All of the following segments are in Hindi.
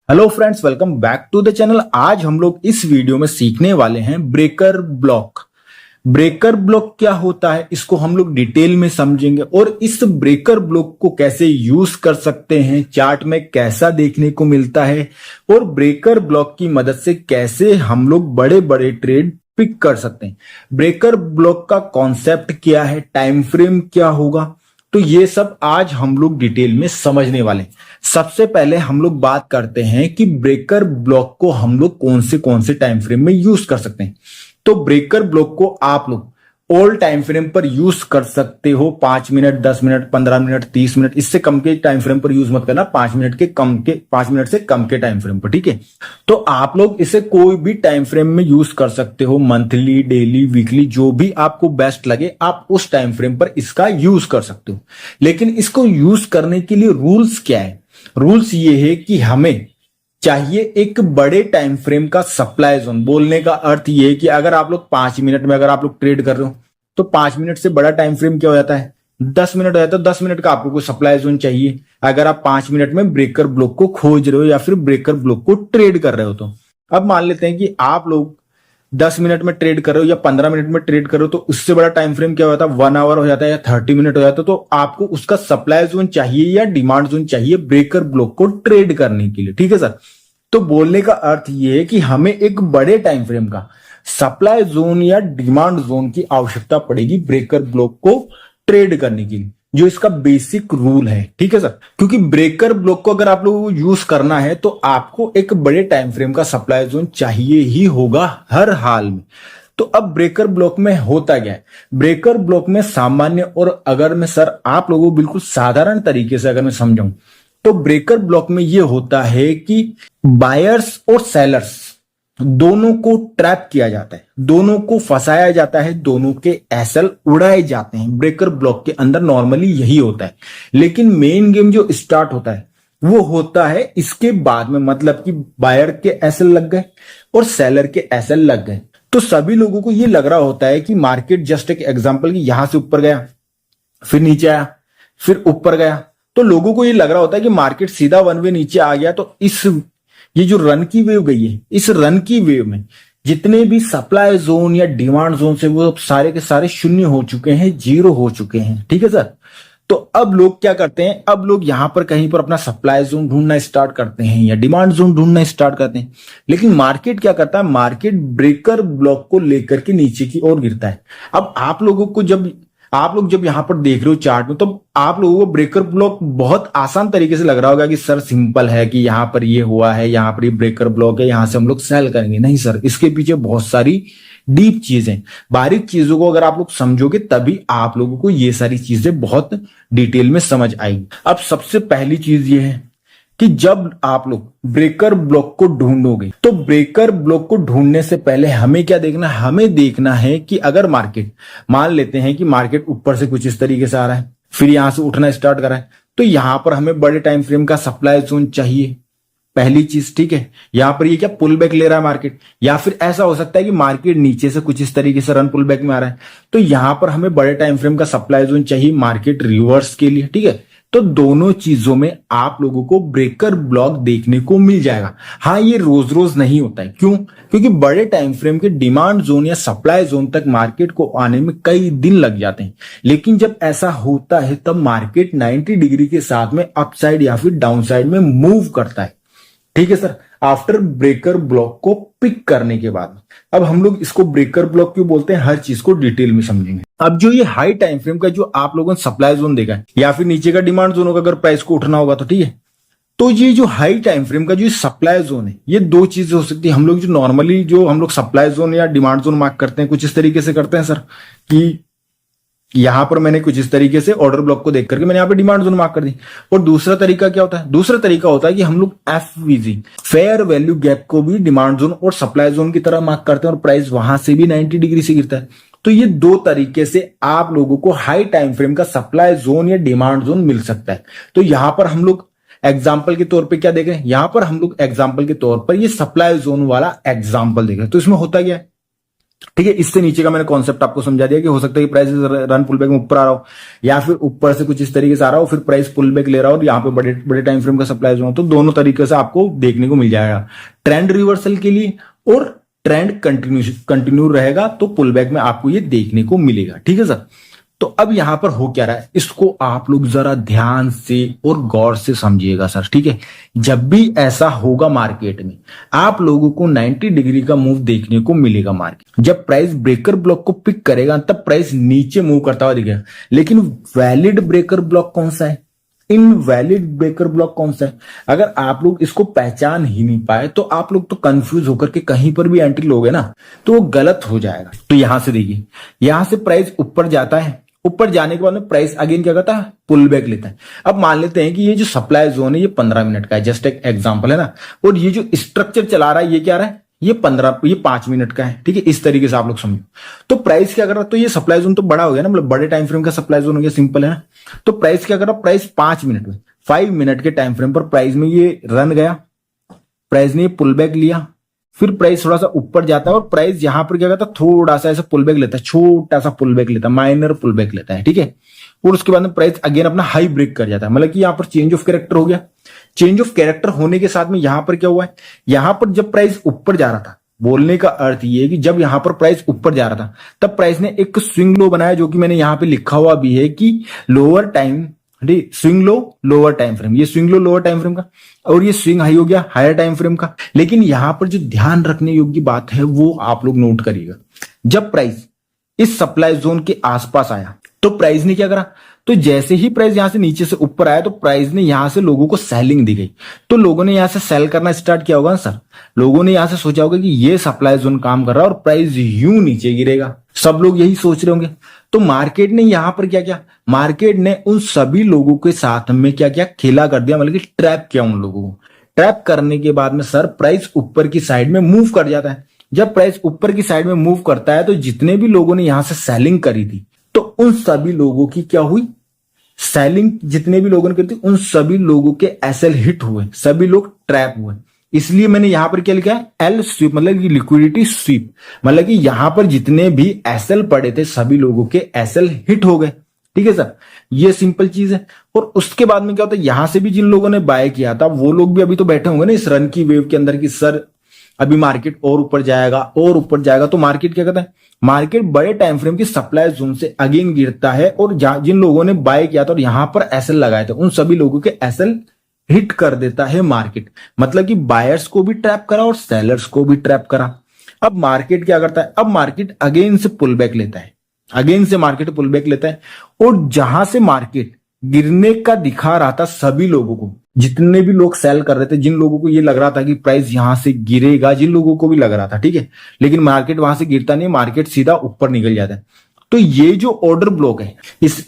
Hello friends, welcome back to the channel. आज हम लोग इस वीडियो में सीखने वाले हैं ब्रेकर ब्लॉक। ब्रेकर ब्लॉक क्या होता है, इसको हम लोग डिटेल में समझेंगे और इस ब्रेकर ब्लॉक को कैसे यूज कर सकते हैं, चार्ट में कैसा देखने को मिलता है और ब्रेकर ब्लॉक की मदद से कैसे हम लोग बड़े बड़े ट्रेड पिक कर सकते हैं। ब्रेकर ब्लॉक का कॉन्सेप्ट क्या है, टाइम फ्रेम क्या होगा, तो ये सब आज हम लोग डिटेल में समझने वाले हैं। सबसे पहले हम लोग बात करते हैं कि ब्रेकर ब्लॉक को हम लोग कौन से टाइम फ्रेम में यूज कर सकते हैं। तो ब्रेकर ब्लॉक को आप लोग ऑल टाइम फ्रेम पर यूज कर सकते हो। 5 मिनट, 10 मिनट, 15 मिनट, 30 मिनट, इससे कम के टाइम फ्रेम पर यूज मत करना। 5 मिनट से कम के टाइम फ्रेम पर, ठीक है। तो आप लोग इसे कोई भी टाइम फ्रेम में यूज कर सकते हो, मंथली, डेली, वीकली, जो भी आपको बेस्ट लगे आप उस टाइम फ्रेम पर इसका यूज कर सकते हो। लेकिन इसको यूज करने के लिए रूल्स क्या है? रूल्स ये है कि हमें चाहिए एक बड़े टाइम फ्रेम का सप्लाई जोन। बोलने का अर्थ ये है कि अगर आप लोग 5 मिनट में अगर आप लोग ट्रेड कर रहे हो तो 5 मिनट से बड़ा टाइम फ्रेम क्या हो जाता है, 10 मिनट हो जाता है। 10 मिनट का आपको कोई सप्लाई जोन चाहिए अगर आप 5 मिनट में ब्रेकर ब्लॉक को खोज रहे हो या फिर ब्रेकर ब्लॉक को ट्रेड कर रहे हो। तो अब मान लेते हैं कि आप लोग 10 मिनट में ट्रेड कर रहे हो या 15 मिनट में ट्रेड करो, तो उससे बड़ा टाइम फ्रेम क्या होता है, 1 आवर हो जाता है या 30 मिनट हो जाता है। तो आपको उसका सप्लाई जोन चाहिए या डिमांड जोन चाहिए ब्रेकर ब्लॉक को ट्रेड करने के लिए, ठीक है सर। तो बोलने का अर्थ यह है कि हमें एक बड़े टाइम फ्रेम का सप्लाई जोन या डिमांड जोन की आवश्यकता पड़ेगी ब्रेकर ब्लॉक को ट्रेड करने के लिए, जो इसका बेसिक रूल है, ठीक है सर। क्योंकि ब्रेकर ब्लॉक को अगर आप लोगों को यूज करना है तो आपको एक बड़े टाइम फ्रेम का सप्लाई जोन चाहिए ही होगा हर हाल में। तो अब ब्रेकर ब्लॉक में होता क्या है? ब्रेकर ब्लॉक में सामान्य, और अगर मैं सर आप लोगों को बिल्कुल साधारण तरीके से अगर मैं समझाऊं तो ब्रेकर ब्लॉक में यह होता है कि बायर्स और सेलर्स दोनों को ट्रैप किया जाता है, दोनों को फंसाया जाता है, दोनों के एसएल उड़ाए जाते हैं। ब्रेकर ब्लॉक के अंदर नॉर्मली यही होता है। लेकिन मेन गेम जो स्टार्ट होता है वो होता है इसके बाद में, मतलब कि बायर के एसएल लग गए और सेलर के एसएल लग गए। तो सभी लोगों को ये लग रहा होता है कि मार्केट, जस्ट एक एग्जांपल, कि यहां से ऊपर गया, फिर नीचे आया, फिर ऊपर गया, तो लोगों को ये लग रहा होता है कि मार्केट सीधा वन वे नीचे आ गया। तो ये जो रन की वेव गई है, इस रन की वेव में जितने भी सप्लाई जोन या डिमांड जोन से वो सारे के सारे शून्य हो चुके हैं, जीरो हो चुके हैं, ठीक है सर। तो अब लोग क्या करते हैं, अब लोग यहां पर कहीं पर अपना सप्लाई जोन ढूंढना स्टार्ट करते हैं या डिमांड जोन ढूंढना स्टार्ट करते हैं। लेकिन मार्केट क्या करता है, मार्केट ब्रेकर ब्लॉक को लेकर के नीचे की ओर गिरता है। अब आप लोग जब यहां पर देख रहे हो चार्ट में, तो आप लोगों को ब्रेकर ब्लॉक बहुत आसान तरीके से लग रहा होगा कि सर सिंपल है कि यहां पर ये हुआ है, यहां पर ये ब्रेकर ब्लॉक है, यहां से हम लोग सेल करेंगे। नहीं सर, इसके पीछे बहुत सारी डीप चीजें, बारीक चीजों को अगर आप लोग समझोगे तभी आप लोगों को ये सारी चीजें बहुत डिटेल में समझ आएगी। अब सबसे पहली चीज ये है कि जब आप लोग ब्रेकर ब्लॉक को ढूंढोगे तो ब्रेकर ब्लॉक को ढूंढने से पहले हमें क्या देखना है, हमें देखना है कि अगर मार्केट, मान लेते हैं कि मार्केट ऊपर से कुछ इस तरीके से आ रहा है, फिर यहां से उठना स्टार्ट कर रहा है, तो यहां पर हमें बड़े टाइम फ्रेम का सप्लाई जोन चाहिए, पहली चीज, ठीक है। यहां पर ये क्या पुल बैक ले रहा है मार्केट, या फिर ऐसा हो सकता है कि मार्केट नीचे से कुछ इस तरीके से रन पुल बैक में आ रहा है, तो यहां पर हमें बड़े टाइम फ्रेम का सप्लाई जोन चाहिए मार्केट रिवर्स के लिए, ठीक है। तो दोनों चीजों में आप लोगों को ब्रेकर ब्लॉक देखने को मिल जाएगा। हाँ, ये रोज रोज नहीं होता है। क्यों? क्योंकि बड़े टाइम फ्रेम के डिमांड जोन या सप्लाई जोन तक मार्केट को आने में कई दिन लग जाते हैं। लेकिन जब ऐसा होता है तब मार्केट 90 डिग्री के साथ में अपसाइड या फिर डाउन साइड में मूव करता है, ठीक है सर, आफ्टर ब्रेकर ब्लॉक को पिक करने के बाद। अब हम लोग इसको ब्रेकर ब्लॉक क्यों बोलते हैं, हर चीज को डिटेल में समझेंगे। अब जो ये हाई टाइम फ्रेम का जो आप लोगों ने सप्लाई जोन देखा है या फिर नीचे का डिमांड जोन होगा, अगर प्राइस को उठना होगा तो, ठीक है। तो ये जो हाई टाइम फ्रेम का जो सप्लाई जोन है, ये दो चीजें हो सकती है। हम लोग जो नॉर्मली जो हम लोग सप्लाई जोन या डिमांड जोन मार्क करते हैं, कुछ इस तरीके से करते हैं सर, कि यहां पर मैंने कुछ इस तरीके से ऑर्डर ब्लॉक को देख करके मैंने यहां पे डिमांड जोन मार्क कर दी। और दूसरा तरीका क्या होता है, दूसरा तरीका होता है कि हम लोग एफवीजी, फेयर वैल्यू गैप को भी डिमांड जोन और सप्लाई जोन की तरह मार्क करते हैं और प्राइस वहां से भी 90 डिग्री से गिरता है। तो ये दो तरीके से आप लोगों को हाई टाइम फ्रेम का सप्लाई जोन या डिमांड जोन मिल सकता है। तो यहां पर हम लोग एग्जाम्पल के तौर पर क्या देख रहे हैं, यहां पर हम लोग एग्जाम्पल के तौर पर ये सप्लाई जोन वाला एग्जाम्पल देख रहे हैं। तो इसमें होता क्या है, ठीक है, इससे नीचे का मैंने कॉन्सेप्ट आपको समझा दिया कि हो सकता है कि प्राइस रन पुल बैक में ऊपर आ रहा हो या फिर ऊपर से कुछ इस तरीके से आ रहा हो, फिर प्राइस पुल बैक ले रहा हो और यहाँ पे बड़े बड़े टाइम फ्रेम का सप्लाई हो, तो दोनों तरीके से आपको देखने को मिल जाएगा। ट्रेंड रिवर्सल के लिए और ट्रेंड कंटिन्यू रहेगा तो पुल बैक में आपको ये देखने को मिलेगा। ठीक है सर, तो अब यहां पर हो क्या रहा है, इसको आप लोग जरा ध्यान से और गौर से समझिएगा सर। ठीक है, जब भी ऐसा होगा मार्केट में आप लोगों को 90 डिग्री का मूव देखने को मिलेगा। मार्केट जब प्राइस ब्रेकर ब्लॉक को पिक करेगा तब प्राइस नीचे मूव करता हुआ दिखेगा, लेकिन वैलिड ब्रेकर ब्लॉक कौन सा है, इनवैलिड ब्रेकर ब्लॉक कौन सा है, अगर आप लोग इसको पहचान ही नहीं पाए तो आप लोग तो कंफ्यूज होकर के कहीं पर भी एंट्री लोगे ना तो वो गलत हो जाएगा। तो यहां से देखिए, यहां से प्राइस ऊपर जाता है, ऊपर जाने के बाद में प्राइस अगेन क्या करता है, पुल बैक लेता है। अब मान लेते हैं कि ये जो सप्लाई जोन है ये 15 मिनट का है, जस्ट एक एग्जांपल है ना, और ये जो स्ट्रक्चर चला रहा है ये क्या रहा है, ये 5 मिनट का है। ठीक है, इस तरीके से आप लोग समझो। तो प्राइस क्या कर रहा है, तो ये सप्लाई जोन तो बड़ा हो गया ना, मतलब बड़े टाइम फ्रेम का सप्लाई जोन हो गया, सिंपल है ना। तो प्राइस क्या कर रहा है, प्राइस 5 मिनट में 5 मिनट के टाइम फ्रेम पर प्राइस में ये रन गया, प्राइस ने पुल बैक लिया, फिर प्राइस थोड़ा सा ऊपर जाता है और प्राइस यहां पर क्या करता है, थोड़ा सा ऐसा पुल बैक लेता है, छोटा सा पुल बैक लेता है, माइनर पुल बैक लेता है। ठीक है, और उसके बाद में प्राइस अगेन अपना हाई ब्रेक कर जाता है, मतलब कि यहां पर चेंज ऑफ कैरेक्टर हो गया। चेंज ऑफ कैरेक्टर होने के साथ में यहां पर क्या हुआ है, यहां पर जब प्राइस ऊपर जा रहा था, बोलने का अर्थ ये है कि जब यहां पर प्राइस ऊपर जा रहा था तब प्राइस ने एक स्विंग लो बनाया, जो कि मैंने यहां पे लिखा हुआ भी है कि lower time swing low lower time frame, ये swing low lower time frame का, और ये स्विंग हाई हो गया हायर टाइम फ्रेम का। लेकिन यहां पर जो ध्यान रखने योग्य बात है वो आप लोग नोट करिएगा, जब प्राइस इस सप्लाई जोन के आसपास आया तो प्राइस ने क्या करा, तो जैसे ही प्राइस यहां से नीचे से ऊपर आया तो प्राइस ने यहां से लोगों को सेलिंग दी गई, तो लोगों ने यहां से सेल करना स्टार्ट किया होगा ना सर। लोगों ने यहां से सोचा होगा कि ये सप्लाई जोन काम कर रहा है और प्राइस यूं नीचे गिरेगा, सब लोग यही सोच रहे होंगे। तो मार्केट ने यहां पर क्या किया, मार्केट ने उन सभी लोगों के साथ में क्या क्या खेला कर दिया, मतलब कि ट्रैप किया उन लोगों को। ट्रैप करने के बाद में सर प्राइस ऊपर की साइड में मूव कर जाता है। जब प्राइस ऊपर की साइड में मूव करता है तो जितने भी लोगों ने यहां से सेलिंग करी थी तो उन सभी लोगों की क्या हुई, सेलिंग जितने भी लोगों ने करी थी उन सभी लोगों के एसएल हिट हुए, सभी लोग ट्रैप हुए। इसलिए मैंने यहां पर क्या लिखा है, एल स्वीप, मतलब कि लिक्विडिटी स्वीप, मतलब कि यहां पर जितने भी एसएल पड़े थे सभी लोगों के एसएल हिट हो गए। ठीक है सर, ये सिंपल चीज है। और उसके बाद में क्या होता है, यहां से भी जिन लोगों ने बाय किया था वो लोग भी अभी तो बैठे होंगे ना इस रन की वेव के अंदर की सर अभी मार्केट और ऊपर जाएगा और ऊपर जाएगा। तो मार्केट क्या करता है, मार्केट बड़े टाइम फ्रेम की सप्लाई जोन से अगेन गिरता है और जिन लोगों ने बाय किया था और यहां पर एसएल लगाए थे उन सभी लोगों के एसएल हिट कर देता है मार्केट, मतलब कि बायर्स को भी ट्रैप करा और सेलर्स को भी ट्रैप करा। अब मार्केट क्या करता है, अब मार्केट अगेन से पुल बैक लेता है, अगेन से मार्केट पुल बैक लेता है और जहां से मार्केट गिरने का दिखा रहा था सभी लोगों को, जितने भी लोग सेल कर रहे थे, जिन लोगों को ये लग रहा था कि प्राइस यहां से गिरेगा, जिन लोगों को भी लग रहा था, ठीक है, लेकिन मार्केट वहां से गिरता नहीं, मार्केट सीधा ऊपर निकल जाता है। तो ये जो ऑर्डर ब्लॉक है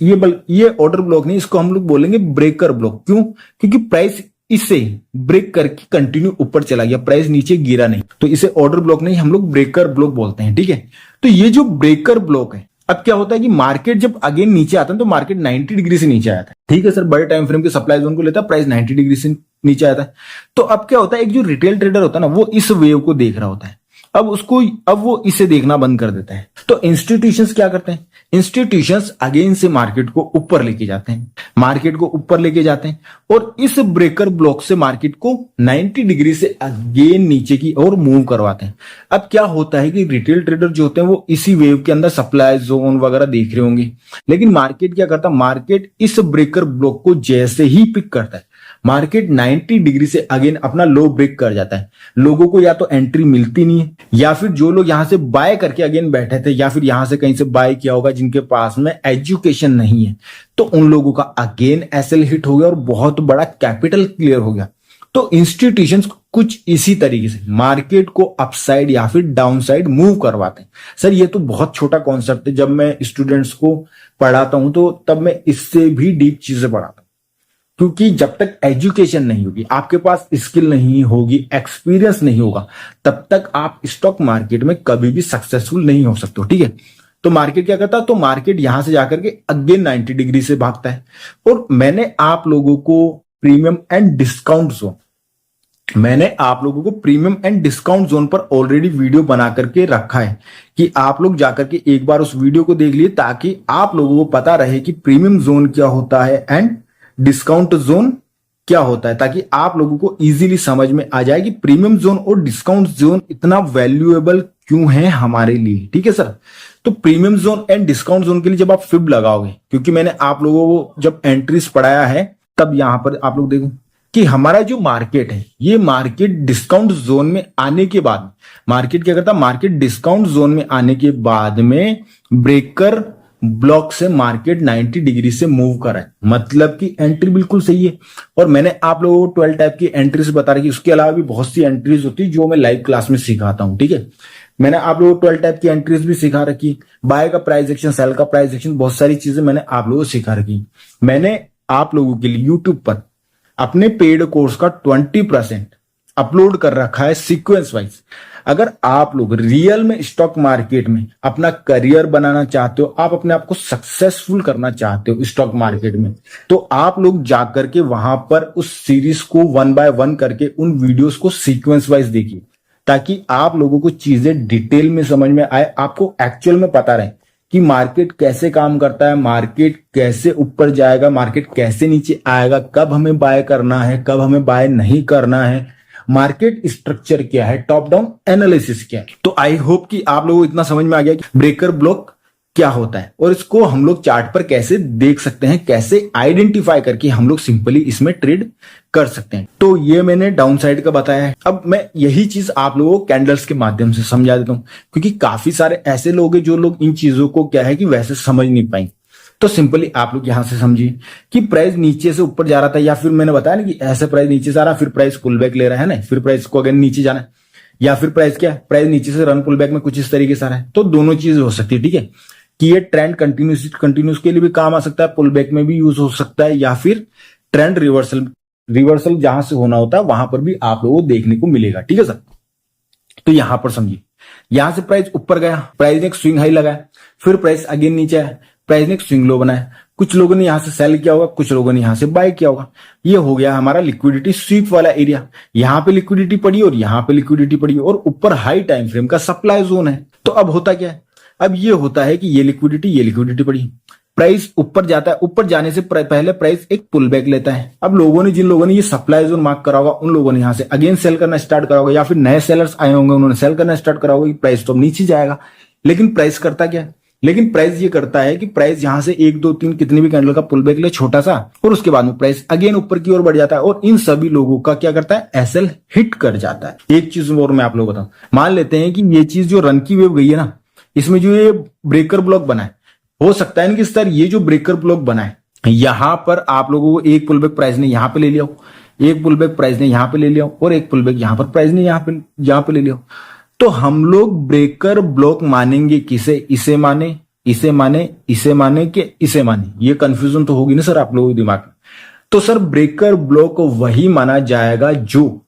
ये ऑर्डर ब्लॉक नहीं, इसको हम लोग बोलेंगे ब्रेकर ब्लॉक। क्यों, क्योंकि प्राइस इसे ब्रेक करके कंटिन्यू ऊपर चला गया, प्राइस नीचे गिरा नहीं, तो इसे ऑर्डर ब्लॉक नहीं हम लोग ब्रेकर ब्लॉक बोलते हैं। ठीक है, तो ये जो ब्रेकर ब्लॉक है, अब क्या होता है कि मार्केट जब अगेन नीचे आता है तो मार्केट 90 डिग्री से नीचे आता है। ठीक है सर, बड़े टाइम फ्रेम के सप्लाई जोन को लेता है, प्राइस 90 डिग्री से नीचे आता है। तो अब क्या होता है, एक जो रिटेल ट्रेडर होता है ना वो इस वेव को देख रहा होता है, अब वो इसे देखना बंद कर देता है। तो इंस्टीट्यूशंस क्या करते हैं, इंस्टीट्यूशंस अगेन से मार्केट को ऊपर लेके जाते हैं, मार्केट को ऊपर लेके जाते हैं और इस ब्रेकर ब्लॉक से मार्केट को 90 डिग्री से अगेन नीचे की ओर मूव करवाते हैं। अब क्या होता है कि रिटेल ट्रेडर जो होते हैं वो इसी वेव के अंदर सप्लाई जोन वगैरह देख रहे होंगे, लेकिन मार्केट क्या करता है, मार्केट इस ब्रेकर ब्लॉक को जैसे ही पिक करता है मार्केट 90 डिग्री से अगेन अपना लो ब्रेक कर जाता है। लोगों को या तो एंट्री मिलती नहीं है, या फिर जो लोग यहां से बाय करके अगेन बैठे थे या फिर यहां से कहीं से बाय किया होगा जिनके पास में एजुकेशन नहीं है, तो उन लोगों का अगेन एसएल हिट हो गया और बहुत बड़ा कैपिटल क्लियर हो गया। तो इंस्टीट्यूशंस कुछ इसी तरीके से मार्केट को अपसाइड या फिर डाउनसाइड मूव करवाते हैं। सर ये तो बहुत छोटा कॉन्सेप्ट है, जब मैं स्टूडेंट्स को पढ़ाता हूं तो तब मैं इससे भी डीप चीजें पढ़ाता हूं, क्योंकि जब तक एजुकेशन नहीं होगी, आपके पास स्किल नहीं होगी, एक्सपीरियंस नहीं होगा, तब तक आप स्टॉक मार्केट में कभी भी सक्सेसफुल नहीं हो सकते हो। ठीक है, तो मार्केट क्या करता है, तो मार्केट यहां से जाकर के अगेन 90 डिग्री से भागता है। और मैंने आप लोगों को प्रीमियम एंड डिस्काउंट जोन मैंने आप लोगों को प्रीमियम एंड डिस्काउंट जोन पर ऑलरेडी वीडियो बना करके रखा है कि आप लोग जाकर के एक बार उस वीडियो को देख लिए, ताकि आप लोगों को पता रहे कि प्रीमियम जोन क्या होता है एंड डिस्काउंट जोन क्या होता है, ताकि आप लोगों को इजीली समझ में आ जाए कि प्रीमियम जोन और डिस्काउंट जोन इतना वैल्यूएबल क्यों है हमारे लिए। ठीक है सर। तो premium zone and discount zone के लिए जब आप फिब लगाओगे, क्योंकि मैंने आप लोगों को जब एंट्रीज पढ़ाया है तब यहां पर आप लोग देखो कि हमारा जो मार्केट है, ये मार्केट डिस्काउंट जोन में आने के बाद, मार्केट क्या करता है, मार्केट डिस्काउंट जोन में आने के बाद में ब्रेकर ब्लॉक से मार्केट 90 डिग्री से मूव कर रहा है, मतलब कि एंट्री बिल्कुल सही है। और मैंने आप लोगों को 12 टाइप की एंट्रीज बता रही, उसके अलावा भी बहुत सी एंट्रीज होती है जो मैं लाइव क्लास में सिखाता हूं। ठीक है, मैंने आप लोगों को 12 टाइप की एंट्रीज भी सिखा रखी, बाय का प्राइस एक्शन, सेल का प्राइस एक्शन, बहुत सारी चीजें मैंने आप लोगों को सिखा रखी। मैंने आप लोगों के लिए यूट्यूब पर अपने पेड कोर्स का 20% अपलोड कर रखा है सीक्वेंस वाइज। अगर आप लोग रियल में स्टॉक मार्केट में अपना करियर बनाना चाहते हो, आप अपने आप को सक्सेसफुल करना चाहते हो स्टॉक मार्केट में, तो आप लोग जाकर के वहां पर उस सीरीज को 1 बाय 1 करके उन वीडियोस को सीक्वेंस वाइज देखिए, ताकि आप लोगों को चीजें डिटेल में समझ में आए, आपको एक्चुअल में पता रहे कि मार्केट कैसे काम करता है, मार्केट कैसे ऊपर जाएगा, मार्केट कैसे नीचे आएगा, कब हमें बाय करना है, कब हमें बाय नहीं करना है, मार्केट स्ट्रक्चर क्या है, टॉप डाउन एनालिसिस क्या है। तो आई होप कि आप लोगों को इतना समझ में आ गया कि ब्रेकर ब्लॉक क्या होता है और इसको हम लोग चार्ट पर कैसे देख सकते हैं, कैसे आइडेंटिफाई करके हम लोग सिंपली इसमें ट्रेड कर सकते हैं। तो ये मैंने डाउन साइड का बताया है। अब मैं यही चीज आप लोगों को कैंडल्स के माध्यम से समझा देता हूं, क्योंकि काफी सारे ऐसे लोग हैं जो लोग इन चीजों को क्या है कि वैसे समझ नहीं पाए। तो सिंपली आप लोग यहां से समझिए कि प्राइस नीचे से ऊपर जा रहा था, या फिर मैंने बताया ना कि ऐसे प्राइस नीचे से आ रहा, फिर प्राइस पुल बैक ले रहा है ना, फिर प्राइस को अगेन नीचे जाना है, या फिर प्राइस क्या है, प्राइस नीचे से रन पुल बैक में कुछ इस तरीके से आ रहा है। तो दोनों चीज हो सकती है। ठीक है, कि ये ट्रेंड कंटिन्यूस के लिए भी काम आ सकता है, पुल बैक में भी यूज हो सकता है, या फिर ट्रेंड रिवर्सल जहां से होना होता है वहां पर भी आप लोगों को देखने को मिलेगा। ठीक है सर। तो यहां पर समझिए, यहां से प्राइस ऊपर गया, प्राइस ने एक स्विंग हाई लगाया, फिर प्राइस अगेन नीचे आया, प्राइस ने एक स्विंग लो बनाया, कुछ लोगों ने यहां से सेल किया होगा, कुछ लोगों ने यहां से बाय किया होगा। ये हो गया हमारा लिक्विडिटी स्वीप वाला एरिया। यहां पे लिक्विडिटी पड़ी और यहां पे लिक्विडिटी पड़ी और ऊपर हाई टाइम फ्रेम का सप्लाई जोन है। तो अब होता क्या है, अब ये होता है कि ये लिक्विडिटी पड़ी, प्राइस ऊपर जाता है, ऊपर जाने से पहले प्राइस एक पुल बैक लेता है। अब लोगों ने, जिन लोगों ने ये सप्लाई जोन मार्क करा होगा, उन लोगों ने यहां से अगेन सेल करना स्टार्ट करा होगा, या फिर नए सेलर्स आए होंगे, उन्होंने सेल करना स्टार्ट करा होगा कि प्राइस तो नीचे जाएगा। लेकिन प्राइस करता क्या है, लेकिन प्राइस ये करता है कि प्राइस यहां से 1 2 3 कितनी भी कैंडल का पुल बैक ले छोटा सा, और उसके बाद में प्राइस अगेन ऊपर की ओर बढ़ जाता है, और इन सभी लोगों का क्या करता है, एसएल हिट कर जाता है। एक चीज और मैं आप लोगों को बताऊं, मान लेते हैं कि ये चीज जो रन की वेव गई है ना, इसमें जो ये ब्रेकर ब्लॉक बना है, हो सकता है कि सर ये जो ब्रेकर ब्लॉक बना है, यहां पर आप लोगों को एक पुल बैक प्राइस ने यहां पे ले लिया हो, एक पुल बैक प्राइस ने यहां पे ले लिया हो, और एक पुल बैक यहां पर प्राइस ने यहां पे ले लिया हो। तो हम लोग ब्रेकर ब्लॉक मानेंगे किसे, इसे माने, इसे माने, इसे माने कि इसे माने? ये कंफ्यूजन तो होगी ना सर आप लोगों के दिमाग में। तो सर ब्रेकर ब्लॉक वही माना जाएगा जो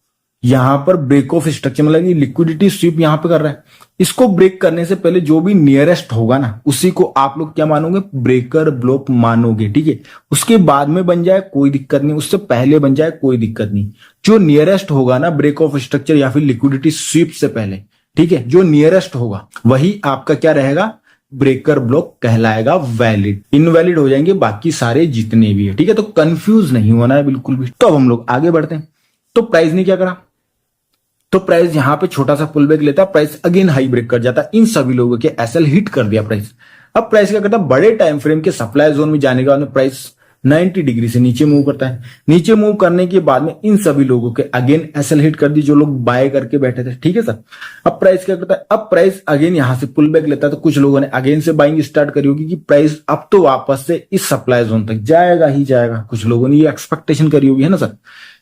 यहां पर ब्रेक ऑफ स्ट्रक्चर, मतलब ये लिक्विडिटी स्वीप यहां पे कर रहा है, इसको ब्रेक करने से पहले जो भी नियरेस्ट होगा ना, उसी को आप लोग क्या मानोगे, ब्रेकर ब्लॉक मानोगे। ठीक है, उसके बाद में बन जाए कोई दिक्कत नहीं, उससे पहले बन जाए कोई दिक्कत नहीं। जो नियरेस्ट होगा ना ब्रेक ऑफ स्ट्रक्चर या फिर लिक्विडिटी स्वीप से पहले, ठीक है, जो नियरेस्ट होगा वही आपका क्या रहेगा, ब्रेकर ब्लॉक कहलाएगा। वैलिड, इनवैलिड हो जाएंगे बाकी सारे जितने भी है। ठीक है, तो कंफ्यूज नहीं होना है बिल्कुल भी। तो अब हम लोग आगे बढ़ते हैं। तो प्राइस ने क्या करा, तो प्राइस यहां पे छोटा सा पुल बैक लेता है, प्राइस अगेन हाई ब्रेक कर जाता है, इन सभी लोगों के एसएल हिट कर दिया प्राइस। अब प्राइस क्या करता है, बड़े टाइम फ्रेम के सप्लाई जोन में जाने के बाद में प्राइस 90 डिग्री से नीचे मूव करता है। नीचे मूव करने के बाद में इन सभी लोगों के अगेन एसएल हिट कर दी, जो लोग बाय करके बैठे थे। ठीक है सर। अब प्राइस क्या करता है, अब प्राइस अगेन यहां से पुल बैक लेता है, तो कुछ लोगों ने अगेन से बाइंग स्टार्ट करी होगी कि प्राइस अब तो वापस से इस सप्लाई जोन तक जाएगा ही जाएगा। कुछ लोगों ने ये एक्सपेक्टेशन करी होगी, है ना सर।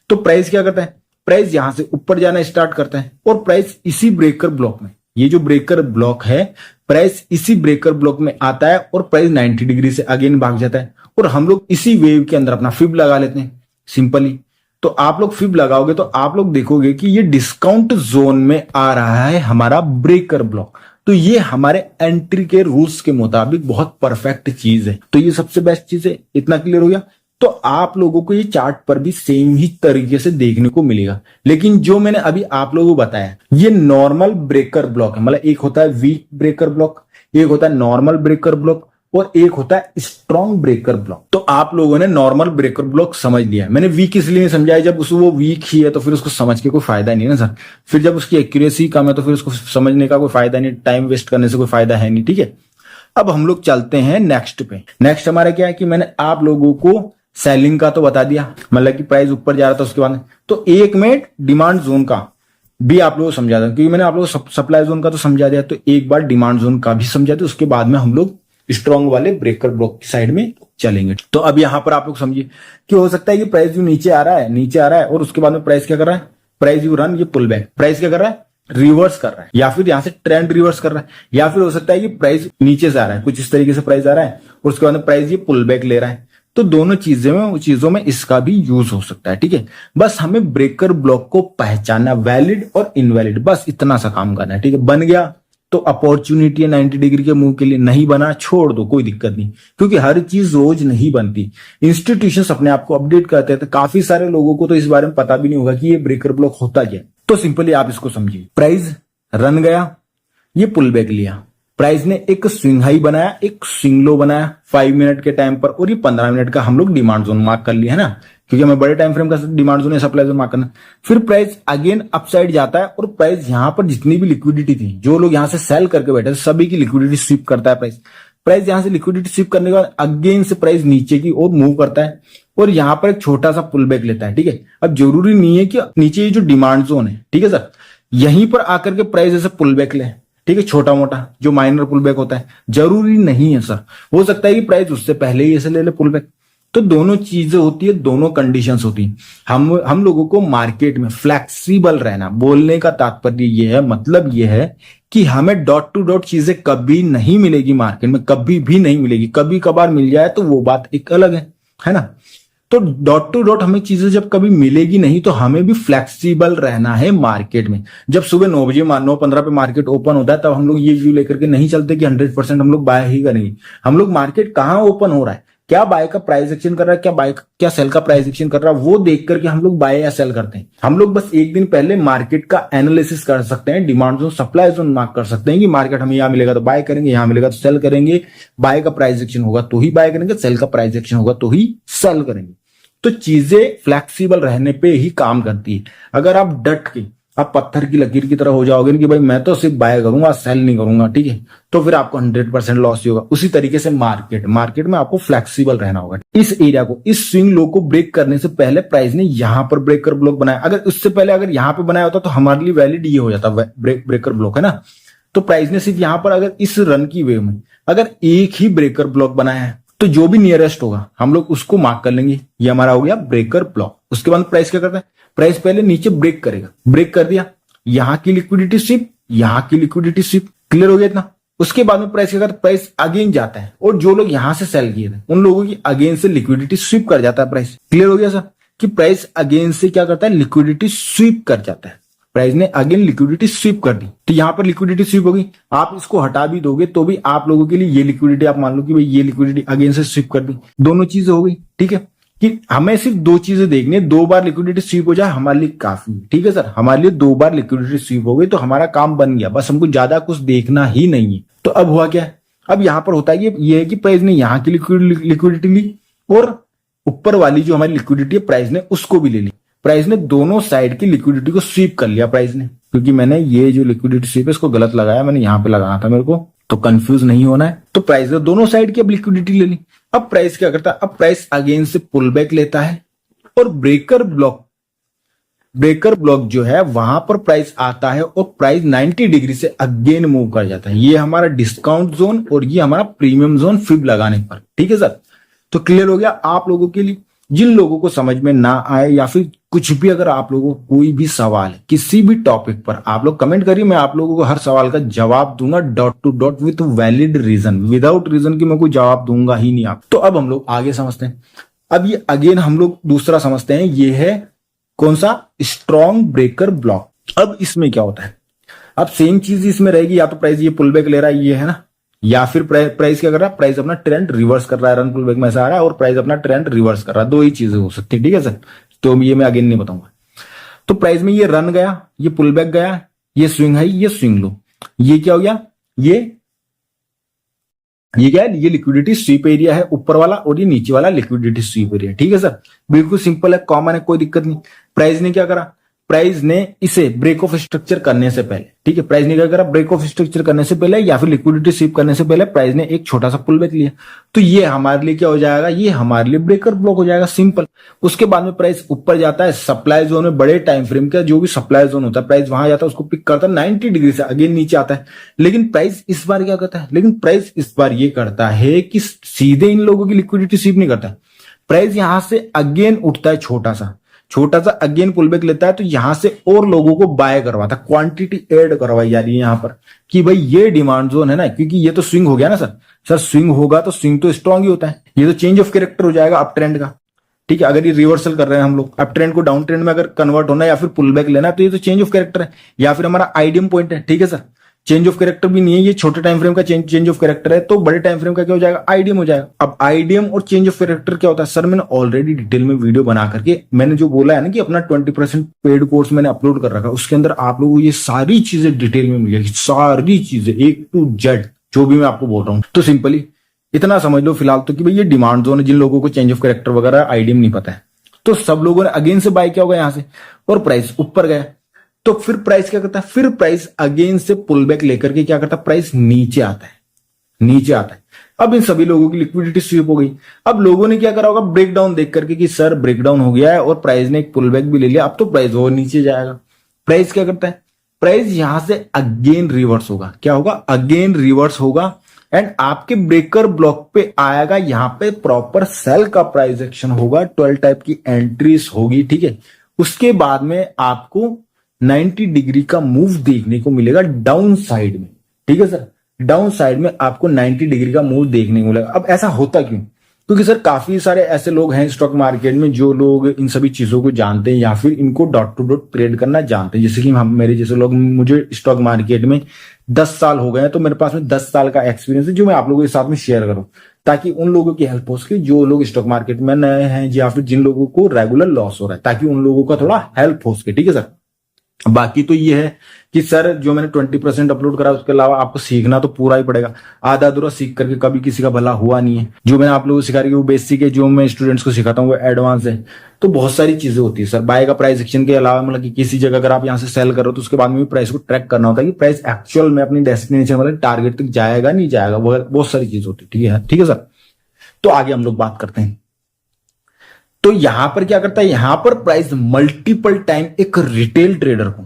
तो प्राइस क्या करता है, प्राइस यहां से ऊपर जाना स्टार्ट करता है, और प्राइस इसी ब्रेकर ब्लॉक में, ये जो ब्रेकर ब्लॉक है, प्राइस इसी ब्रेकर ब्लॉक में आता है और प्राइस 90 डिग्री से अगेन भाग जाता है, और हम लोग इसी वेव के अंदर अपना फिब लगा लेते हैं सिंपली। तो आप लोग फिब लगाओगे तो आप लोग देखोगे कि ये डिस्काउंट जोन में आ रहा है हमारा ब्रेकर ब्लॉक। तो ये हमारे एंट्री के रूल्स के मुताबिक बहुत परफेक्ट चीज है। तो ये सबसे बेस्ट चीज है। इतना क्लियर हो गया। तो आप लोगों को ये चार्ट पर भी सेम ही तरीके से देखने को मिलेगा। लेकिन जो मैंने अभी आप लोगों को बताया ये नॉर्मल ब्रेकर ब्लॉक है, मतलब एक होता है वीक ब्रेकर ब्लॉक, एक होता है नॉर्मल ब्रेकर ब्लॉक और एक होता है स्ट्रॉन्ग ब्रेकर ब्लॉक। तो आप लोगों ने नॉर्मल ब्रेकर ब्लॉक समझ लिया। मैंने वीक इसलिए नहीं समझाया, जब वो वीक ही है तो फिर उसको समझ के कोई फायदा नहीं है ना सर। फिर जब उसकी एक्यूरेसी कम है तो फिर उसको समझने का कोई फायदा नहीं, टाइम वेस्ट करने से कोई फायदा है नहीं, ठीक है। अब हम लोग चलते हैं नेक्स्ट पे। नेक्स्ट हमारा क्या है कि मैंने आप लोगों को सेलिंग का तो बता दिया, मतलब कि प्राइस ऊपर जा रहा था उसके बाद, तो एक में डिमांड जोन का भी आप लोगों को समझा था, क्योंकि मैंने आप लोगों को सप्लाई जोन का तो समझा दिया, तो एक बार डिमांड जोन का भी समझा दिया। उसके बाद में हम लोग स्ट्रॉन्ग वाले ब्रेकर ब्लॉक की साइड में चलेंगे। तो अब यहां पर आप लोग समझिए कि हो सकता है कि प्राइस व्यू नीचे आ रहा है और उसके बाद में प्राइस क्या कर रहा है, प्राइस व्यू रन, ये पुल बैक, प्राइस क्या कर रहा है, रिवर्स कर रहा है, या फिर यहां से ट्रेंड रिवर्स कर रहा है, या फिर हो सकता है कि प्राइस नीचे से आ रहा है, कुछ इस तरीके से प्राइस आ रहा है और उसके बाद में प्राइस ये पुल बैक ले रहा है। तो दोनों चीजों में इसका भी यूज हो सकता है, ठीक है। बस हमें ब्रेकर ब्लॉक को पहचानना, वैलिड और इनवैलिड, बस इतना सा काम करना है, ठीक है। बन गया तो अपॉर्चुनिटी है 90 डिग्री के मूव के लिए, नहीं बना छोड़ दो, कोई दिक्कत नहीं, क्योंकि हर चीज रोज नहीं बनती। इंस्टीट्यूशंस अपने आप को अपडेट करते हैं, तो काफी सारे लोगों को तो इस बारे में पता भी नहीं होगा कि ये ब्रेकर ब्लॉक होता क्या है। तो सिंपली आप इसको समझिए, प्राइस रन गया, ये पुल बैक लिया, प्राइस ने एक स्विंग हाई बनाया, एक स्विंग लो बनाया 5 मिनट के टाइम पर, और ये 15 मिनट का हम लोग डिमांड जोन मार्क कर लिया है ना, क्योंकि हमें बड़े टाइम फ्रेम का डिमांड जोन है, सप्लाई जोन मार्क करना। फिर प्राइस अगेन अपसाइड जाता है और प्राइस यहां पर जितनी भी लिक्विडिटी थी, जो लोग यहां से सेल करके बैठे थे, सभी की लिक्विडिटी स्वीप करता है प्राइस। प्राइस यहां से लिक्विडिटी स्वीप करने के बाद अगेन से प्राइस नीचे की ओर मूव करता है और यहां पर एक छोटा सा पुल बैक लेता है, ठीक है। अब जरूरी नहीं है कि नीचे ये जो डिमांड जोन है, ठीक है सर, यहीं पर आकर के प्राइस ऐसे पुल बैक ले, ठीक है, छोटा मोटा जो माइनर पुल बैक होता है, जरूरी नहीं है सर। हो सकता है कि प्राइस उससे पहले ही ऐसे ले ले पुल बैक। तो दोनों चीजें होती है, दोनों कंडीशंस होती हैं। हम लोगों को मार्केट में फ्लेक्सिबल रहना, बोलने का तात्पर्य ये है, मतलब ये है कि हमें डॉट टू डॉट चीजें कभी नहीं मिलेगी मार्केट में, कभी भी नहीं मिलेगी। कभी कभार मिल जाए तो वो बात एक अलग है ना। तो डॉट टू डॉट हमें चीजें जब कभी मिलेगी नहीं, तो हमें भी फ्लेक्सिबल रहना है मार्केट में। जब सुबह 9 बजे 9:15 पे मार्केट ओपन होता है, तब हम लोग ये व्यू लेकर के नहीं चलते कि 100% हम लोग बाय ही करेंगे। हम लोग मार्केट कहाँ ओपन हो रहा है, क्या बाय का प्राइस एक्शन कर रहा है, क्या सेल का प्राइस एक्शन कर रहा है, वो देख करके हम लोग बाय या सेल करते हैं। हम लोग बस एक दिन पहले मार्केट का एनालिसिस कर सकते हैं, demand zone supply zone mark कर सकते हैं कि मार्केट हमें यहां मिलेगा तो बाय करेंगे, यहां मिलेगा तो सेल करेंगे, बाय का प्राइस एक्शन होगा तो ही बाय करेंगे, सेल का प्राइस एक्शन होगा तो ही सेल करेंगे। तो चीजें फ्लेक्सिबल रहने पे ही काम करती है। अगर आप डट के आप पत्थर की लकीर की तरह हो जाओगे कि भाई मैं तो सिर्फ बाय करूंगा, सेल नहीं करूंगा, ठीक है, तो फिर आपको 100% लॉस ही होगा। उसी तरीके से मार्केट में आपको फ्लेक्सिबल रहना होगा। इस एरिया को, इस स्विंग लो को ब्रेक करने से पहले प्राइस ने यहां पर ब्रेकर ब्लॉक बनाया। अगर उससे पहले अगर यहां पे बनाया होता तो हमारे लिए वैलिड ये हो जाता, ब्रेकर ब्लॉक है ना। तो प्राइस ने सिर्फ यहां पर अगर इस रन की वेव में अगर एक ही ब्रेकर ब्लॉक बनाया है, तो जो भी नियरेस्ट होगा हम लोग उसको मार्क कर लेंगे, ये हमारा हो गया ब्रेकर ब्लॉक। उसके बाद प्राइस क्या करता है, प्राइस पहले नीचे ब्रेक करेगा, ब्रेक कर दिया, यहां की लिक्विडिटी स्वीप, यहां की लिक्विडिटी स्वीप, क्लियर हो गया इतना। उसके बाद में प्राइस क्या करता है, प्राइस अगेन जाता है और जो लोग यहां से सेल किए थे उन लोगों की अगेन से लिक्विडिटी स्वीप कर जाता है प्राइस। क्लियर हो गया सर कि प्राइस अगेन से क्या करता है, लिक्विडिटी स्वीप कर जाता है। प्राइस ने अगेन लिक्विडिटी स्वीप कर दी, तो यहां पर लिक्विडिटी स्वीप होगी। आप इसको हटा भी दोगे तो भी आप लोगों के लिए ये लिक्विडिटी, आप मान लो कि भाई ये लिक्विडिटी अगेन से स्वीप कर दी, दोनों चीजें हो गई, ठीक है। कि हमें सिर्फ दो चीजें देखनी है, 2 बार लिक्विडिटी स्वीप हो जाए हमारे लिए काफी, ठीक है सर। हमारे लिए 2 बार लिक्विडिटी स्वीप हो गई तो हमारा काम बन गया, बस हमको ज्यादा कुछ देखना ही नहीं है। तो अब हुआ क्या है, अब यहां पर होता है ये है कि प्राइस ने यहां की लिक्विडिटी ली और ऊपर वाली जो हमारी लिक्विडिटी है प्राइस ने उसको भी ले ली। प्राइस ने दोनों साइड की लिक्विडिटी को स्वीप कर लिया प्राइस ने, क्योंकि मैंने ये जो लिक्विडिटी स्वीप है इसको गलत लगाया, मैंने यहां पे लगाना था मेरे को, तो कंफ्यूज नहीं होना है। तो प्राइस ने दोनों साइड की अब लिक्विडिटी ले ली। अब प्राइस क्या करता है, अब प्राइस अगेन से पुल बैक लेता है और ब्रेकर ब्लॉक जो है वहां पर प्राइस आता है और प्राइस 90 डिग्री से अगेन मूव कर जाता है। ये हमारा डिस्काउंट जोन और ये हमारा प्रीमियम जोन फिब लगाने पर, ठीक है सर। तो क्लियर हो गया आप लोगों के लिए। जिन लोगों को समझ में ना आए या फिर कुछ भी, अगर आप लोगों को कोई भी सवाल है किसी भी टॉपिक पर, आप लोग कमेंट करिए, मैं आप लोगों को हर सवाल का जवाब दूंगा dot to dot with valid reason. Without reason की मैं कोई जवाब दूंगा ही नहीं आप। तो अब हम लोग आगे समझते हैं। अब ये अगेन हम लोग दूसरा समझते हैं, ये है कौन सा, स्ट्रॉन्ग ब्रेकर ब्लॉक। अब इसमें क्या होता है, अब सेम चीज इसमें रहेगी, या तो प्राइस ये पुल बैक ले रहा है, ये है ना, या फिर प्राइस क्या कर रहा है, प्राइस अपना ट्रेंड रिवर्स कर रहा है, रन पुल बैक में से आ रहा है और प्राइस अपना ट्रेंड रिवर्स कर रहा है। दो ही चीजें हो सकती है, ठीक है सर। तो ये मैं अगेन नहीं बताऊंगा। तो प्राइस में ये रन गया, ये पुल बैक गया, ये स्विंग हाई, ये स्विंग लो, ये क्या हो गया, ये क्या है, ये लिक्विडिटी स्वीप एरिया है ऊपर वाला और ये नीचे वाला लिक्विडिटी स्वीप एरिया, ठीक है सर। बिल्कुल सिंपल है, कॉमन है, कोई दिक्कत नहीं। प्राइस ने क्या करा, प्राइस ने इसे ब्रेक ऑफ स्ट्रक्चर करने से पहले, ठीक है, प्राइस ने क्या करा, ब्रेक ऑफ स्ट्रक्चर करने से पहले या फिर लिक्विडिटी स्वीप करने से पहले प्राइस ने एक छोटा सा पुल बैक लिया। तो ये हमारे लिए क्या हो जाएगा, ये हमारे लिए ब्रेकर ब्लॉक हो जाएगा, सिंपल। उसके बाद में प्राइस ऊपर जाता है सप्लाई जोन में, बड़े टाइम फ्रेम का जो भी सप्लाई जोन होता है, प्राइस वहां जाता है, उसको पिक करता है 90 डिग्री से, अगेन नीचे आता है। लेकिन प्राइस इस बार क्या करता है, लेकिन प्राइस इस बार ये करता है कि सीधे इन लोगों की लिक्विडिटी स्वीप नहीं करता, प्राइस यहां से अगेन उठता है, छोटा सा अगेन पुल बैक लेता है, तो यहां से और लोगों को बाय करवाता, क्वांटिटी ऐड करवाई जा रही है यहां पर कि भाई ये डिमांड जोन है ना, क्योंकि ये तो स्विंग हो गया ना सर स्विंग होगा तो स्विंग तो स्ट्रांग ही होता है, ये तो चेंज ऑफ कैरेक्टर हो जाएगा अप ट्रेंड का, ठीक है। अगर ये रिवर्सल कर रहे हैं हम लोग, अप ट्रेंड को डाउन ट्रेंड में अगर कन्वर्ट होना है या फिर पुल बैक लेना है, तो ये तो चेंज ऑफ कैरेक्टर है या फिर हमारा आईडीएम पॉइंट है, ठीक है सर। चेंज ऑफ कैरेक्टर भी नहीं है, ये छोटे टाइम फ्रेम का चेंज ऑफ कैरेक्टर है, तो बड़े टाइम फ्रेम का क्या हो जाएगा, आईडीएम हो जाएगा। अब आईडीएम और चेंज ऑफ कैरेक्टर क्या होता है सर, मैंने ऑलरेडी डिटेल में वीडियो बना करके मैंने जो बोला है ना कि अपना 20% पेड कोर्स मैंने अपलोड कर रखा है, उसके अंदर आप लोगों को ये सारी चीजें डिटेल में मिलेगी, सारी चीजें A to Z जो भी मैं आपको बोल रहा हूँ। तो सिंपली इतना समझ लो फिलहाल तो कि भाई ये डिमांड जोन है, जिन लोगों को चेंज ऑफ कैरेक्टर वगैरह आईडीएम नहीं पता है, तो सब लोगों ने अगेन से बाय किया होगा यहां से और प्राइस ऊपर गया। तो फिर प्राइस क्या करता है, फिर प्राइस अगेन से पुल बैक लेकर के क्या करता है, प्राइस नीचे आता है। अब इन सभी लोगों की लिक्विडिटी स्वीप हो गई। अब लोगों ने क्या करा होगा, ब्रेकडाउन देख करके कि सर ब्रेकडाउन हो गया है और प्राइस ने एक पुल बैक भी ले लिया, अब तो प्राइस और नीचे जाएगा। प्राइस क्या करता है, प्राइस यहां से अगेन रिवर्स होगा, क्या होगा, अगेन रिवर्स होगा एंड आपके ब्रेकर ब्लॉक पे आएगा, यहां पे प्रॉपर सेल का प्राइस एक्शन होगा, 12 टाइप की एंट्रीज होगी, ठीक है। उसके बाद में आपको 90 डिग्री का मूव देखने को मिलेगा डाउन साइड में, ठीक है सर। डाउन साइड में आपको 90 डिग्री का मूव देखने को मिलेगा। अब ऐसा होता क्यों, क्योंकि सर काफी सारे ऐसे लोग हैं स्टॉक मार्केट में जो लोग इन सभी चीजों को जानते हैं या फिर इनको डॉट टू डॉट ट्रेड करना जानते हैं, जैसे कि हम मेरे जैसे लोग, मुझे स्टॉक मार्केट में 10 साल हो गए हैं, तो मेरे पास में 10 साल का एक्सपीरियंस है जो मैं आप लोगों के साथ में शेयर करूं, ताकि उन लोगों की हेल्प हो सके जो लोग स्टॉक मार्केट में नए हैं या फिर जिन लोगों को रेगुलर लॉस हो रहा है, ताकि उन लोगों का थोड़ा हेल्प हो सके, ठीक है सर। बाकी तो ये है कि सर जो मैंने 20% अपलोड करा उसके अलावा आपको सीखना तो पूरा ही पड़ेगा, आधा अधूरा सीख करके कभी किसी का भला हुआ नहीं है। जो मैंने आप लोगों को सिखा रही है वो बेसिक है, जो मैं स्टूडेंट्स को सिखाता हूँ वो एडवांस है। तो बहुत सारी चीजें होती है सर, बाय का प्राइस एक्शन के अलावा, मतलब कि किसी जगह अगर आप यहाँ से सेल कर रहे हो तो उसके बाद में भी प्राइस को ट्रैक करना होता है कि प्राइस एक्चुअल में अपनी डेस्टिनेशन मतलब टारगेट तक जाएगा नहीं जाएगा, वो बहुत सारी चीज होती है, ठीक है सर। तो आगे हम लोग बात करते हैं। तो यहां पर क्या करता है, यहां पर प्राइस मल्टीपल टाइम एक रिटेल ट्रेडर को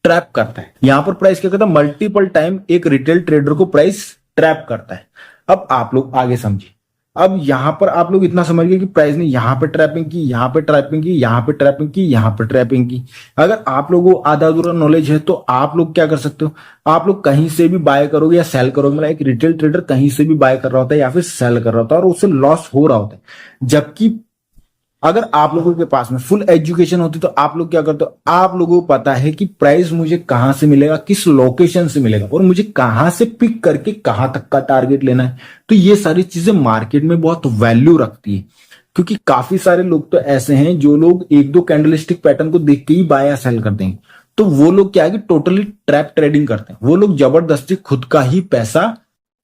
ट्रैप करता है। यहां पर प्राइस क्या करता है, मल्टीपल टाइम एक रिटेल ट्रेडर को प्राइस ट्रैप करता है। अब आप लोग आगे समझिए। अब यहां पर आप लोग इतना समझ गए कि प्राइस ने यहां पे ट्रैपिंग की, यहां पे ट्रैपिंग की, यहां पे ट्रैपिंग की, यहां पे ट्रैपिंग की। अगर आप लोगों को आधा अधूरा नॉलेज है तो आप लोग क्या कर सकते हो, आप लोग कहीं से भी बाय करोगे या सेल करोगे, मतलब एक रिटेल ट्रेडर कहीं से भी बाय कर रहा होता है या फिर सेल कर रहा होता है और उससे लॉस हो रहा होता है। जबकि अगर आप लोगों के पास में फुल एजुकेशन होती तो आप लोग क्या करते हो, आप लोगों को पता है कि प्राइस मुझे कहां से मिलेगा, किस लोकेशन से मिलेगा और मुझे कहां से पिक करके कहां तक का टारगेट लेना है। तो ये सारी चीजें मार्केट में बहुत वैल्यू रखती है, क्योंकि काफी सारे लोग तो ऐसे हैं जो लोग एक दो कैंडलस्टिक पैटर्न को देख के ही बाय या सेल कर देंगे। तो वो लोग क्या है कि टोटली ट्रैप ट्रेडिंग करते हैं, वो लोग जबरदस्ती खुद का ही पैसा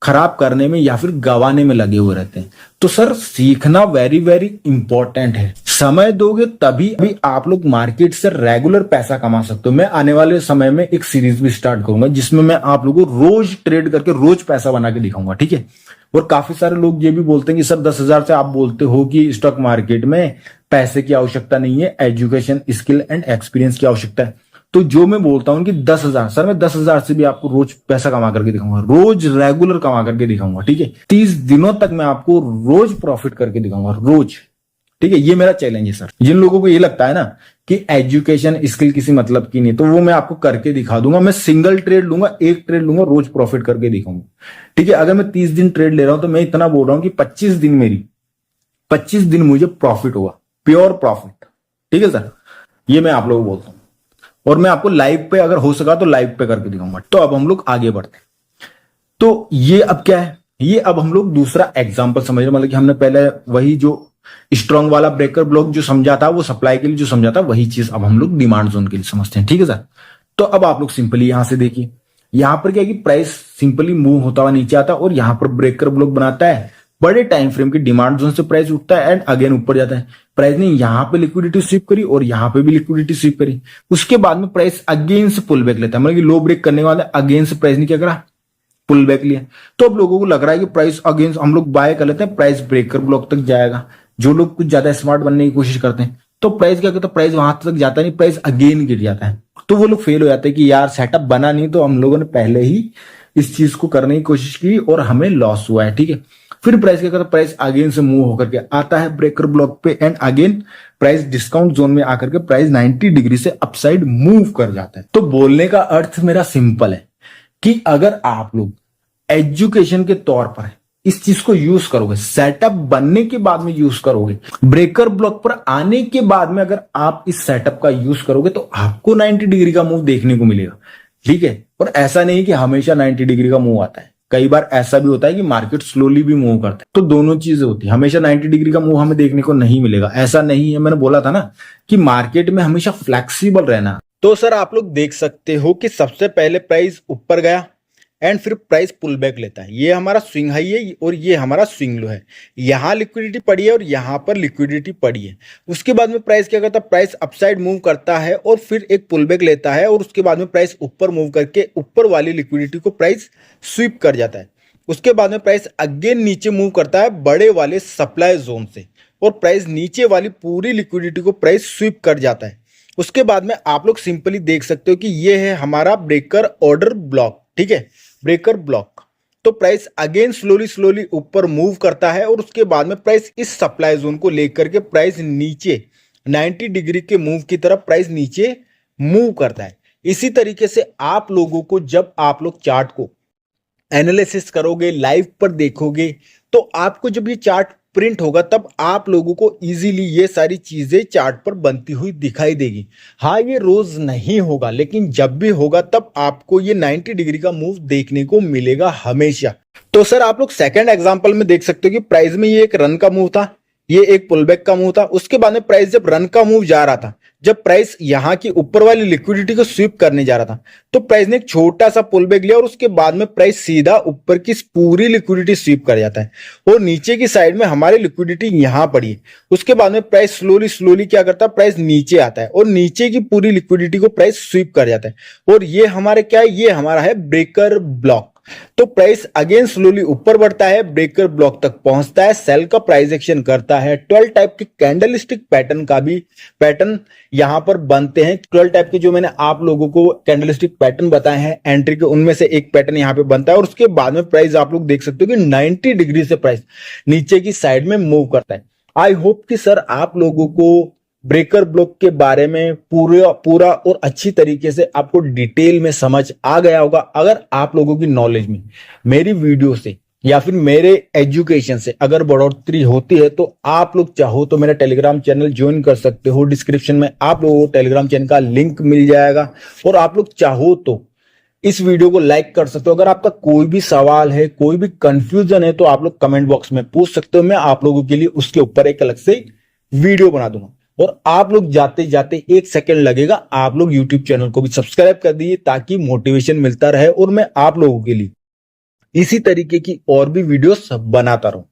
खराब करने में या फिर गंवाने में लगे हुए रहते हैं। तो सर सीखना वेरी वेरी इंपॉर्टेंट है, समय दोगे तभी अभी आप लोग मार्केट से रेगुलर पैसा कमा सकते हो। मैं आने वाले समय में एक सीरीज भी स्टार्ट करूंगा जिसमें मैं आप लोगों को रोज ट्रेड करके रोज पैसा बना के दिखाऊंगा, ठीक है। और काफी सारे लोग ये भी बोलते हैं कि सर 10,000 से आप बोलते हो कि स्टॉक मार्केट में पैसे की आवश्यकता नहीं है, एजुकेशन स्किल एंड एक्सपीरियंस की आवश्यकता है। तो जो मैं बोलता हूं कि 10,000, सर मैं 10,000 से भी आपको रोज पैसा कमा करके दिखाऊंगा, रोज रेगुलर कमा करके दिखाऊंगा, ठीक है। 30 दिनों तक मैं आपको रोज प्रॉफिट करके दिखाऊंगा, रोज, ठीक है। ये मेरा चैलेंज है सर। जिन लोगों को ये लगता है ना कि एजुकेशन स्किल किसी मतलब की नहीं, तो वो मैं आपको करके दिखा दूंगा। मैं सिंगल ट्रेड लूंगा, एक ट्रेड लूंगा, रोज प्रॉफिट करके दिखाऊंगा, ठीक है। अगर मैं 30 दिन ट्रेड ले रहा हूं तो मैं इतना बोल रहा हूं कि 25 दिन मुझे प्रॉफिट होगा, प्योर प्रॉफिट, ठीक है सर। ये मैं आप लोगों को बोलता हूं और मैं आपको लाइव पे अगर हो सका तो लाइव पे करके दिखाऊंगा। तो अब हम लोग आगे बढ़ते हैं। तो ये अब क्या है, ये अब हम लोग दूसरा एग्जांपल समझ रहे हैं। मतलब कि हमने पहले वही जो स्ट्रॉन्ग वाला ब्रेकर ब्लॉक जो समझा था, वो सप्लाई के लिए जो समझा था, वही चीज अब हम लोग डिमांड जोन के लिए समझते हैं। ठीक है सर। तो अब आप लोग सिंपली यहां से देखिए, यहां पर क्या है कि प्राइस सिंपली मूव होता हुआ नीचे आता है और यहां पर ब्रेकर ब्लॉक बनाता है। बड़े टाइम फ्रेम की डिमांड जोन से प्राइस उठता है एंड अगेन ऊपर जाता है। प्राइस ने यहां पे लिक्विडिटी स्वीप करी और यहां पे भी लिक्विडिटी स्वीप करी। उसके बाद में प्राइस अगेन से पुल बैक लेता है, मतलब कि लो ब्रेक करने वाला अगेन से प्राइस ने क्या करा, पुल बैक लिया। तो अब लोगों को लग रहा है कि प्राइस अगेन हम लोग बाय कर लेते हैं, प्राइस ब्रेकर ब्लॉक तक जाएगा। जो लोग कुछ ज्यादा स्मार्ट बनने की कोशिश करते हैं, तो प्राइस क्या करता है, प्राइस वहां तक जाता नहीं, प्राइस अगेन गिर जाता है। तो वो लोग फेल हो जाते हैं कि यार सेटअप बना नहीं, तो हम लोगों ने पहले ही इस चीज को करने की कोशिश की और हमें लॉस हुआ है। ठीक है। फिर प्राइस क्या करता है, प्राइस अगेन से मूव होकर के आता है ब्रेकर ब्लॉक पे and again price discount zone में आकर के प्राइस 90 डिग्री से अपसाइड मूव कर जाता है। तो बोलने का अर्थ मेरा सिंपल है कि अगर आप लोग एजुकेशन के तौर पर इस चीज को यूज करोगे, सेटअप बनने के बाद में यूज करोगे, ब्रेकर ब्लॉक पर आने के बाद में अगर आप इस सेटअप का यूज करोगे, तो आपको 90 डिग्री का मूव देखने को मिलेगा। ठीक है। और ऐसा नहीं कि हमेशा 90 डिग्री का मूव आता है, कई बार ऐसा भी होता है कि मार्केट स्लोली भी मूव करता है। तो दोनों चीजें होती है, हमेशा 90 डिग्री का मूव हमें देखने को नहीं मिलेगा, ऐसा नहीं है। मैंने बोला था ना कि मार्केट में हमेशा फ्लेक्सिबल रहना। तो सर आप लोग देख सकते हो कि सबसे पहले प्राइस ऊपर गया एंड फिर प्राइस पुल बैक लेता है। ये हमारा स्विंग हाई है और ये हमारा स्विंग लो है। यहां लिक्विडिटी पड़ी है और यहां पर लिक्विडिटी पड़ी है। उसके बाद में प्राइस क्या करता है, प्राइस अपसाइड मूव करता है और फिर एक पुल बैक लेता है और उसके बाद में प्राइस ऊपर मूव करके ऊपर वाली लिक्विडिटी को प्राइस स्वीप कर जाता है। उसके बाद में प्राइस अगेन नीचे मूव करता है बड़े वाले सप्लाई जोन से और प्राइस नीचे वाली पूरी लिक्विडिटी को प्राइस स्वीप कर जाता है। उसके बाद में आप लोग सिंपली देख सकते हो कि ये है हमारा ब्रेकर ऑर्डर ब्लॉक। ठीक है, ब्रेकर ब्लॉक। तो प्राइस अगेन स्लोली ऊपर मूव करता है और उसके बाद में प्राइस इस सप्लाई जोन को लेकर के प्राइस नीचे 90 डिग्री के मूव की तरफ प्राइस नीचे मूव करता है। इसी तरीके से आप लोगों को जब आप लोग चार्ट को एनालिसिस करोगे, लाइव पर देखोगे, तो आपको जब ये चार्ट प्रिंट होगा तब आप लोगों को इजीली ये सारी चीजें चार्ट पर बनती हुई दिखाई देगी। हाँ, ये रोज नहीं होगा, लेकिन जब भी होगा तब आपको ये 90 डिग्री का मूव देखने को मिलेगा हमेशा। तो सर आप लोग सेकंड एग्जांपल में देख सकते हो कि प्राइस में ये एक रन का मूव था, ये एक पुलबैक का मूव था। उसके बाद में प्राइस जब रन का मूव जा रहा था, जब प्राइस यहां की ऊपर वाली लिक्विडिटी को स्वीप करने जा रहा था, तो प्राइस ने एक छोटा सा पुलबैक लिया और उसके बाद में प्राइस सीधा ऊपर की पूरी लिक्विडिटी स्वीप कर जाता है और नीचे की साइड में हमारी लिक्विडिटी यहां पड़ी है। उसके बाद में प्राइस स्लोली क्या करता है, प्राइस नीचे आता है और नीचे की पूरी लिक्विडिटी को प्राइस स्वीप कर जाता है और ये हमारे क्या है, ये हमारा है ब्रेकर ब्लॉक। तो प्राइस अगेन स्लोली ऊपर बढ़ता है, ब्रेकर ब्लॉक तक पहुंचता है, सेल का प्राइस एक्शन करता है। 12 टाइप के कैंडलस्टिक पैटर्न का भी पैटर्न यहां पर बनते हैं। 12 टाइप के जो मैंने आप लोगों को कैंडलस्टिक पैटर्न बताए हैं एंट्री के, उनमें से एक पैटर्न यहां पे बनता है और उसके बाद में प्राइस आप लोग देख सकते हो कि 90 डिग्री से प्राइस नीचे की साइड में मूव करता है। आई होप कि सर आप लोगों को ब्रेकर ब्लॉक के बारे में पूरा और अच्छी तरीके से आपको डिटेल में समझ आ गया होगा। अगर आप लोगों की नॉलेज में मेरी वीडियो से या फिर मेरे एजुकेशन से अगर बढ़ोतरी होती है, तो आप लोग चाहो तो मेरा टेलीग्राम चैनल ज्वाइन कर सकते हो। डिस्क्रिप्शन में आप लोगों को टेलीग्राम चैनल का लिंक मिल जाएगा और आप लोग चाहो तो इस वीडियो को लाइक कर सकते हो। अगर आपका कोई भी सवाल है, कोई भी कंफ्यूजन है, तो आप लोग कमेंट बॉक्स में पूछ सकते हो। मैं आप लोगों के लिए उसके ऊपर एक अलग से वीडियो बना दूंगा। और आप लोग जाते जाते 1 सेकंड लगेगा, आप लोग YouTube चैनल को भी सब्सक्राइब कर दीजिए ताकि मोटिवेशन मिलता रहे और मैं आप लोगों के लिए इसी तरीके की और भी वीडियोस बनाता रहूं।